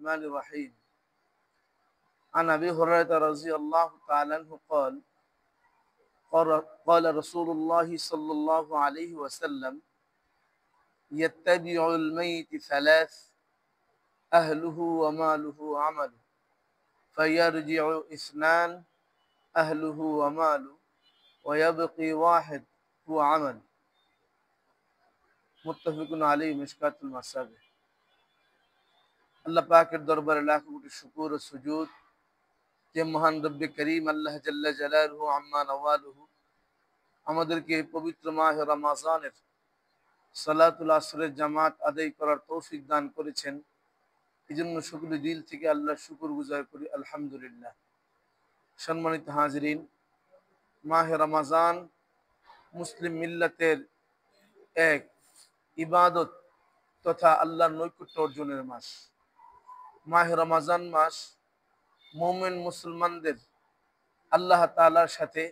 الرحمن الرحيم عن أبي هريرة رضي الله تعالى عنه قال رسول الله صلى الله عليه وسلم يتبع الميت ثلاث أهله وماله وعمله فيرجع اثنان أهله وماله ويبقي واحد هو عمل মুত্তাফিকুন আলাইহি মিশকাতুল মাসাবিহ। আল্লাহ পাকের দরবারে লাখ কোটি শুকর ও সুজুদ যে মহান রব্বে করিম আল্লাহ জাল্লা জালালুহু আম্মা নওয়ালুহু আমাদেরকে পবিত্র মাহ রমাজানের সালাতুল আসরের জামাত আদায় করার তৌফিক দান করেছেন। এই জন্য সকলে দিল থেকে আল্লাহর শুকর গুজার করি, আলহামদুলিল্লাহ। সম্মানিত হাজিরিন, মাহ রমাজান মুসলিম মিল্লাতের এক ইবাদত তথা আল্লাহর নৈকট্য অর্জনের মাস। মাহ রমাজান মাস মুমিন মুসলমানদের আল্লাহ তাআলার সাথে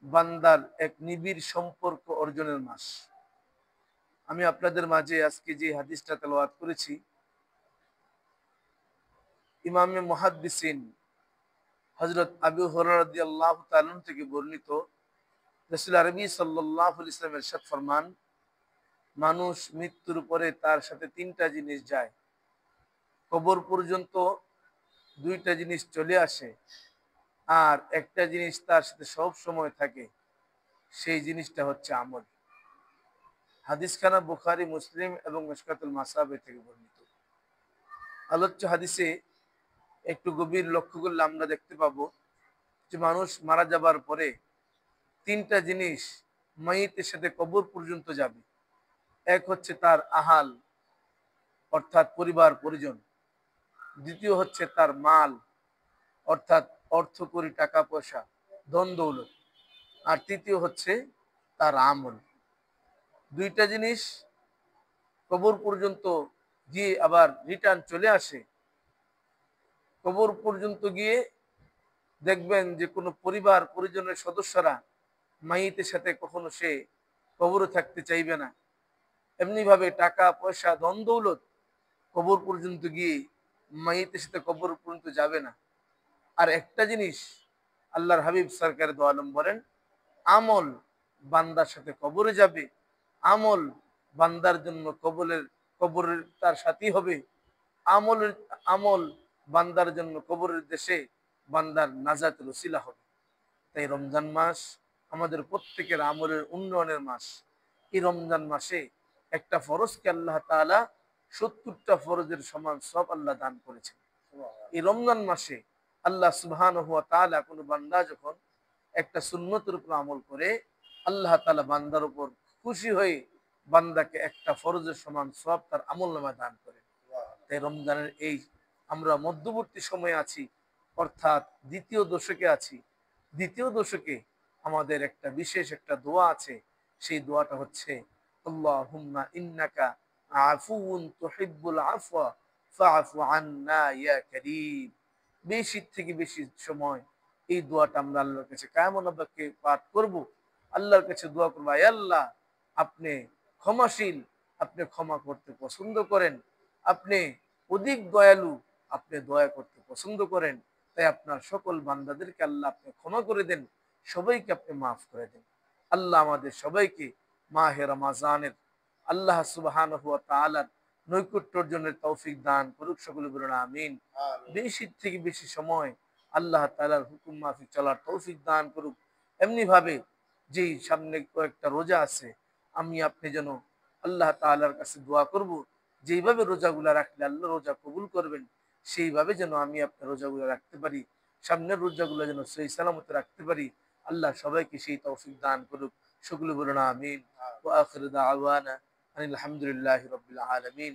বান্দার এক নিবিড় সম্পর্ক অর্জনের মাস। আমি আপনাদের মাঝে আজকে যে হাদিসটা তেলাওয়াত করেছি, ইমামে মুহাদ্দিসিন হযরত আবু হুরায়রা রাদিয়াল্লাহু তাআলা থেকে বর্ণিত। রাসূল আরবি সাল্লাল্লাহু আলাইহি ওয়াসাল্লাম ইরশাদ ফরমান, মানুষ মৃত্যুর পরে তার সাথে তিনটা জিনিস যায়, কবর পর্যন্ত দুইটা জিনিস চলে আসে, আর একটা জিনিস তার সাথে সব সময় থাকে, সেই জিনিসটা হচ্ছে আমল। হাদিসখানা বুখারী, মুসলিম এবং মিশকাতুল মাসাবিহ থেকে বর্ণিত। আলোচ্য হাদিসে একটু গভীর লক্ষ্য করলে আমরা দেখতে পাবো যে মানুষ মারা যাবার পরে তিনটা জিনিস মাইয়িতের সাথে কবর পর্যন্ত যাবে। এক হচ্ছে তার আহাল অর্থাৎ পরিবার পরিজন, দ্বিতীয় হচ্ছে তার মাল অর্থাৎ অর্থকরী টাকা পয়সা ধন দৌলত, আর তৃতীয় হচ্ছে তার আমল। দুইটা জিনিস কবর পর্যন্ত গিয়ে আবার রিটার্ন চলে আসে। কবর পর্যন্ত গিয়ে দেখবেন যে কোনো পরিবার পরিজনের সদস্যরা মাইয়িতের সাথে কখনো সে কবরে থাকতে চাইবে না। এমনি ভাবে টাকা পয়সা ধন দৌলত কবর পর্যন্ত গিয়ে মাইয়িতের সাথে কবর পর্যন্ত যাবে না। আর একটা জিনিস আল্লাহর হাবিব সরকার দো আলম বলেন, আমল বান্দার সাথে কবরে যাবে, আমল বান্দার জন্য কবরের তার সাথী হবে, আমল বান্দার জন্য কবরের দেশে বান্দার নাজাতের ওসিলা হবে। তাই রমজান মাস আমাদের প্রত্যেকের আমলের উন্নয়নের মাস। এই রমজান মাসে একটা ফরজকে আল্লাহ তাআলা ৭০টা ফরজের সমান সব আল্লাহ দান করেছেন। এই রমজান মাসে আল্লাহ সুবহানাহু ওয়া তাআলা কোন বান্দা যখন একটা সুন্নতের উপর আমল করে, আল্লাহ তাআলা বান্দার উপর খুশি হয়ে বান্দাকে একটা ফরজের সমান সব তার আমলনামায় দান করে। তাই রমজানের এই আমরা মধ্যবর্তী সময়ে আছি, অর্থাৎ দ্বিতীয় দশকে আছি। দ্বিতীয় দশকে আমাদের একটা বিশেষ একটা দোয়া আছে, সেই দোয়াটা হচ্ছে আল্লাহুম্মা ইন্নাকা আফুউন তুহিব্বুল আফওয়া ফাআফু আন্না ইয়া কারীম। বেশি থেকে বেশি সময় এই দোয়াটা আমরা আল্লাহর কাছে কায়মনবাকে পাঠ করব, আল্লাহর কাছে দোয়া করব, আয় আল্লাহ আপনি ক্ষমাশীল, আপনি ক্ষমা করতে পছন্দ করেন, আপনি অধিক দয়ালু, আপনি দয়া করতে পছন্দ করেন। তাই আপনার সকল বান্দাদেরকে আল্লাহ আপনি ক্ষমা করে দেন, সবাইকে আপনি মাফ করে দেন। আল্লাহ আমাদের সবাইকে মাহে রমাজানের আল্লাহ সুবহানাহু ওয়া তাআলার নৈকট্য অর্জনের তৌফিক দান করুক, সকলে বলুন আমিন। বেশি থেকে বেশি সময় আল্লাহ তাআলার হুকুম মাফিক চলার তৌফিক দান করুক। এমনি ভাবে যেই সামনে কয়েকটা রোজা আছে, আমি আপনি যেন আল্লাহ তাআলার কাছে দোয়া করব, যেইভাবে রোজাগুলা রাখলে আল্লাহ রোজা কবুল করবেন, সেইভাবে যেন আমি আপনার রোজাগুলো রাখতে পারি, সামনের রোজাগুলো যেন সহি সালামতে রাখতে পারি। আল্লাহ সবাইকে সেই তৌফিক দান করুক, সকলে বলুন আমিন। ওয়া আখিরু দাওয়ানা আলহামদুলিল্লাহি রাব্বিল আলামিন।